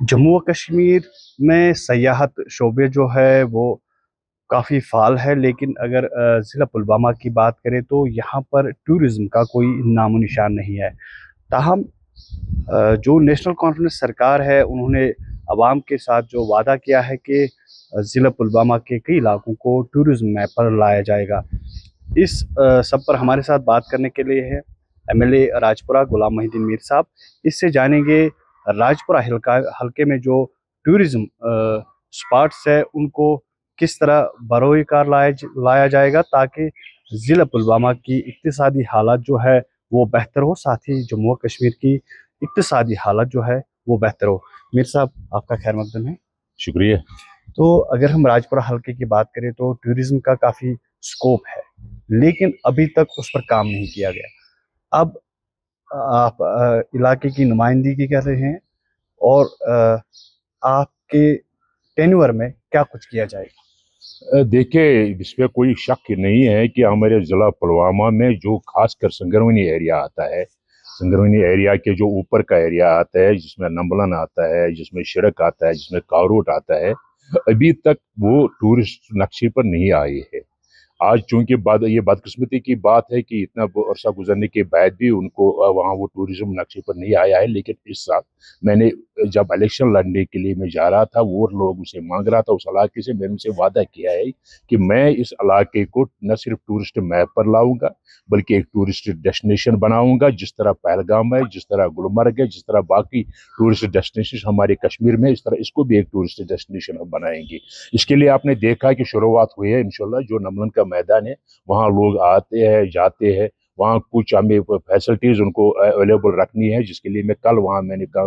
जम्मू व कश्मीर में सयाहत शोबे जो है वो काफ़ी फ़ाल है, लेकिन अगर ज़िला पुलवामा की बात करें तो यहाँ पर टूरिज़्म का कोई नामो निशान नहीं है। ताहम जो नेशनल कॉन्फ्रेंस सरकार है, उन्होंने अवाम के साथ जो वादा किया है कि ज़िला पुलवामा के कई इलाकों को टूरिज़्म मैप पर लाया जाएगा। इस सब पर हमारे साथ बात करने के लिए है एमएलए राजपुरा गुलाम मोहिद्दीन मीर साहब। इससे जानेंगे राजपुरा हलके में जो टूरिज़्म स्पॉट्स है उनको किस तरह बरोए कार लाया जाएगा, ताकि ज़िला पुलवामा की इक्तिसादी हालत जो है वो बेहतर हो, साथ ही जम्मू और कश्मीर की इक्तिसादी हालत जो है वो बेहतर हो। मीर साहब, आपका खैर मकदम है। शुक्रिया। तो अगर हम राजपुरा हलके की बात करें तो टूरिज़्म का काफ़ी स्कोप है, लेकिन अभी तक उस पर काम नहीं किया गया। अब आप इलाके की नुमाइंदगी कर रहे हैं, और आपके टेन्योर में क्या कुछ किया जाएगा? देखिए, इसमें कोई शक नहीं है कि हमारे ज़िला पुलवामा में जो खासकर संगरवनी एरिया आता है, संगरवनी एरिया के जो ऊपर का एरिया आता है, जिसमें नंबलन आता है, जिसमें शिरक आता है, जिसमें कारोट आता है, अभी तक वो टूरिस्ट नक्शे पर नहीं आए हैं। आज चूंकि ये बदकिस्मती की बात है कि इतना अरसा गुजरने के बाद भी उनको वहाँ वो टूरिज्म नक्शे पर नहीं आया है। लेकिन इस साल मैंने जब इलेक्शन लड़ने के लिए मैं जा रहा था, वो लोग उसे मांग रहा था उस इलाके से, मैंने उनसे वादा किया है कि मैं इस इलाके को न सिर्फ टूरिस्ट मैप पर लाऊंगा बल्कि एक टूरिस्ट डेस्टिनेशन बनाऊंगा। जिस तरह पहलगाम है, जिस तरह गुलमर्ग है, जिस तरह बाकी टूरिस्ट डेस्टिनेशन हमारे कश्मीर में, इस तरह इसको भी एक टूरिस्ट डेस्टिनेशन हम बनाएंगे। इसके लिए आपने देखा कि शुरुआत हुई है इंशाल्लाह। जो नमलन का मैदान है वहाँ लोग आते हैं, जाते हैं, वहाँ कुछ हमें फैसिलिटीज़ उनको अवेलेबल रखनी है, जिसके लिए मैंने कल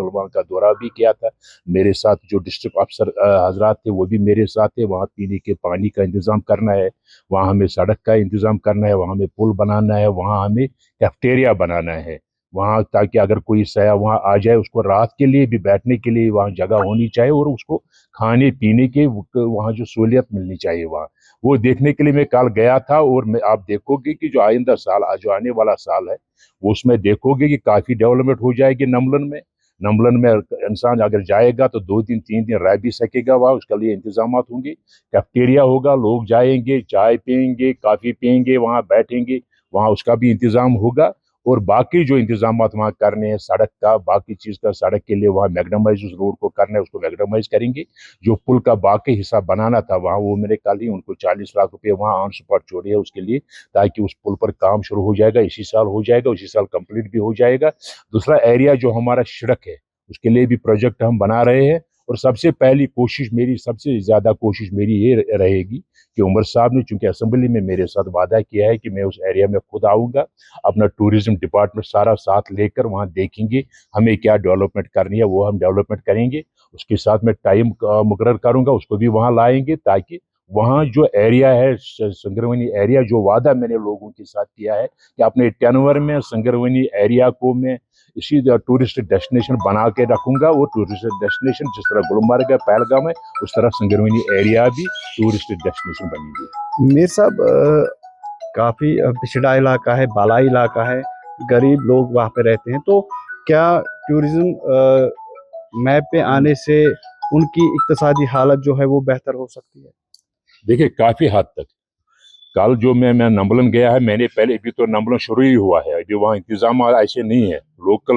वहाँ का दौरा भी किया था। मेरे साथ जो डिस्ट्रिक्ट अफसर हजरात थे वो भी मेरे साथ थे। वहाँ पीने के पानी का इंतज़ाम करना है, वहाँ हमें सड़क का इंतज़ाम करना है, वहाँ हमें पुल बनाना है, वहाँ हमें कैफेटेरिया बनाना है वहाँ, ताकि अगर कोई सयाह वहाँ आ जाए उसको रात के लिए भी बैठने के लिए वहाँ जगह होनी चाहिए, और उसको खाने पीने के वहाँ जो सहूलियत मिलनी चाहिए वहाँ। वो देखने के लिए मैं कल गया था। और मैं आप देखोगे कि जो आइंदा साल जो आने वाला साल है वो उसमें देखोगे कि काफ़ी डेवलपमेंट हो जाएगी नमलन में इंसान अगर जाएगा तो 2 दिन 3 दिन रह भी सकेगा वहाँ। उसके लिए इंतजाम होंगे, कैफेटेरिया होगा, लोग जाएंगे, चाय पियेंगे, काफ़ी पियेंगे, वहाँ बैठेंगे, वहाँ उसका भी इंतजाम होगा। और बाकी जो इंतजाम वहाँ करने हैं, सड़क का, बाकी चीज़ का, सड़क के लिए वहाँ मैग्डमाइज उस रोड को करना है, उसको मैग्डमाइज करेंगे। जो पुल का बाकी हिस्सा बनाना था वहाँ, वो मेरे कल ही उनको 40 लाख रुपए वहाँ ऑन स्पॉट छोड़े है उसके लिए, ताकि उस पुल पर काम शुरू हो जाएगा, इसी साल हो जाएगा, उसी साल कंप्लीट भी हो जाएगा। दूसरा एरिया जो हमारा सड़क है उसके लिए भी प्रोजेक्ट हम बना रहे हैं। और सबसे पहली कोशिश मेरी, सबसे ज़्यादा कोशिश मेरी ये रहेगी कि उमर साहब ने चूंकि असेंबली में मेरे साथ वादा किया है कि मैं उस एरिया में खुद आऊँगा, अपना टूरिज्म डिपार्टमेंट सारा साथ लेकर वहाँ देखेंगे हमें क्या डेवलपमेंट करनी है, वो हम डेवलपमेंट करेंगे। उसके साथ में टाइम मुकर्रर करूंगा, उसको भी वहाँ लाएंगे, ताकि वहाँ जो एरिया है संगरवनी एरिया, जो वादा मैंने लोगों के साथ किया है कि अपने टेनवर में संगरवनी एरिया को मैं इसी टूरिस्ट डेस्टिनेशन बना के रखूंगा। वो टूरिस्ट डेस्टिनेशन जिस तरह गुलमर्ग है, पहलगाम है, उस तरह संगरवनी एरिया भी टूरिस्ट डेस्टिनेशन बनेगी। मीर साहब, काफ़ी पिछड़ा इलाका है, बालाई इलाका है, गरीब लोग वहाँ पे रहते हैं, तो क्या टूरिज़्म मैप पे आने से उनकी इक्तिसादी हालत जो है वो बेहतर हो सकती है? देखिए, काफी हद तक कल जो मैं नंबलन गया है, मैंने पहले, अभी तो नंबलन शुरू ही हुआ है, अभी वहाँ इंतजाम ऐसे नहीं है। लोकल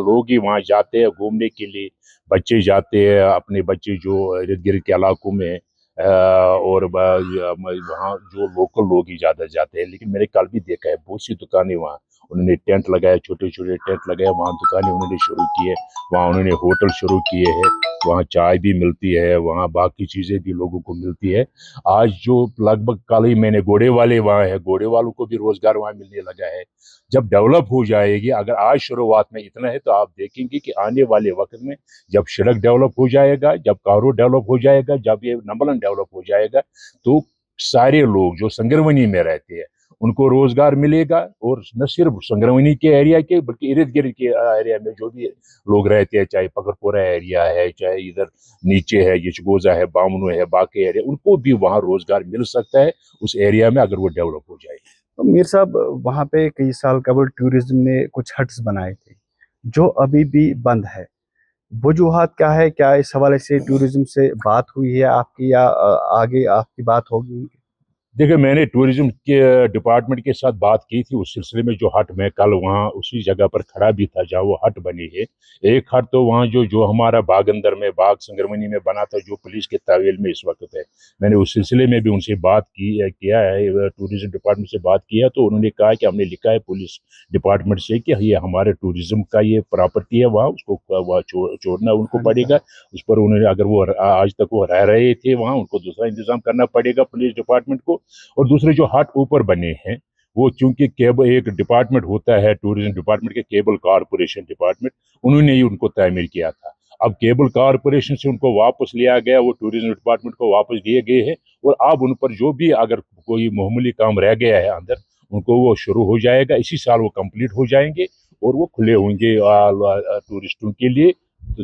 लोग ही वहाँ जाते हैं घूमने के लिए, बच्चे जाते हैं, अपने बच्चे जो इर्द गिर्द के इलाकों में और वहाँ जो लोकल लोग ही ज़्यादा जाते हैं। लेकिन मैंने कल भी देखा है बहुत सी दुकानें वहाँ उन्होंने टेंट लगाया, छोटे छोटे टेंट लगाए, वहाँ दुकानें उन्होंने शुरू की है, वहाँ उन्होंने होटल शुरू किए हैं, वहाँ चाय भी मिलती है, वहाँ बाकी चीज़ें भी लोगों को मिलती है। आज जो लगभग कल ही मैंने घोड़े वाले वहाँ है, घोड़े वालों को भी रोजगार वहाँ मिलने लगा है। जब डेवलप हो जाएगी, अगर आज शुरुआत में इतना है, तो आप देखेंगे कि आने वाले वक्त में जब सड़क डेवलप हो जाएगा, जब कारो डेवलप हो जाएगा, जब ये नंबलन डेवलप हो जाएगा, तो सारे लोग जो संगरवनी में रहते हैं उनको रोजगार मिलेगा। और न सिर्फ संगरवनी के एरिया के बल्कि इर्द गिर्द के एरिया में जो भी लोग रहते हैं, चाहे पकड़पुरा एरिया है, चाहे इधर नीचे है, यचगोजा है, बामनो है, बाकी एरिया, उनको भी वहाँ रोजगार मिल सकता है उस एरिया में, अगर वो डेवलप हो जाए। तो मीर साहब, वहाँ पे कई साल कबल टूरिज्म ने कुछ हट्स बनाए थे जो अभी भी बंद है। वजूहात क्या है, क्या इस हवाले से टूरिज्म से बात हुई है आपकी या आगे आपकी बात होगी? देखिए, मैंने टूरिज्म के डिपार्टमेंट के साथ बात की थी उस सिलसिले में। जो हट मैं कल वहाँ उसी जगह पर खड़ा भी था जहाँ वो हट बनी है। एक हट तो वहाँ जो जो हमारा बाग अंदर में बाग संगरमनी में बना था, जो पुलिस के तावेल में इस वक्त है। मैंने उस सिलसिले में भी उनसे बात किया है, टूरिज्म डिपार्टमेंट से बात किया, तो उन्होंने कहा कि हमने लिखा है पुलिस डिपार्टमेंट से कि ये हमारे टूरिज्म का ये प्रॉपर्टी है, वहाँ उसको वहाँ छोड़ना उनको पड़ेगा। उस पर उन्होंने, अगर वो आज तक वो रह रहे थे वहाँ, उनको दूसरा इंतजाम करना पड़ेगा पुलिस डिपार्टमेंट को। और दूसरे जो हट ऊपर बने हैं, वो चूंकि केबल एक डिपार्टमेंट होता है टूरिज्म डिपार्टमेंट के, केबल कारपोरेशन डिपार्टमेंट, उन्होंने ही उनको तामीर किया था। अब केबल कारपोरेशन से उनको वापस लिया गया, वो टूरिज्म डिपार्टमेंट को वापस दिए गए हैं। और अब उन पर जो भी अगर कोई मामूली काम रह गया है अंदर, उनको वो शुरू हो जाएगा, इसी साल वो कंप्लीट हो जाएंगे और वो खुले होंगे टूरिस्टों के लिए। तो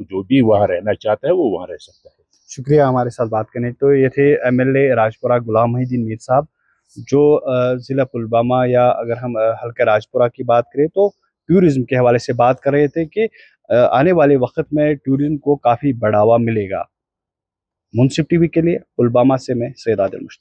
जो भी वहाँ रहना चाहता है वो वहाँ रह सकता है। शुक्रिया हमारे साथ बात करने। तो ये थे एमएलए राजपुरा गुलाम मोहिउद्दीन मीर साहब, जो ज़िला पुलवामा या अगर हम हल्का राजपुरा की बात करें तो टूरिज़्म के हवाले से बात कर रहे थे कि आने वाले वक्त में टूरिज़्म को काफ़ी बढ़ावा मिलेगा। मुंसिफ टीवी के लिए पुलवामा से मैं सैयद आदिल मुश्ताक।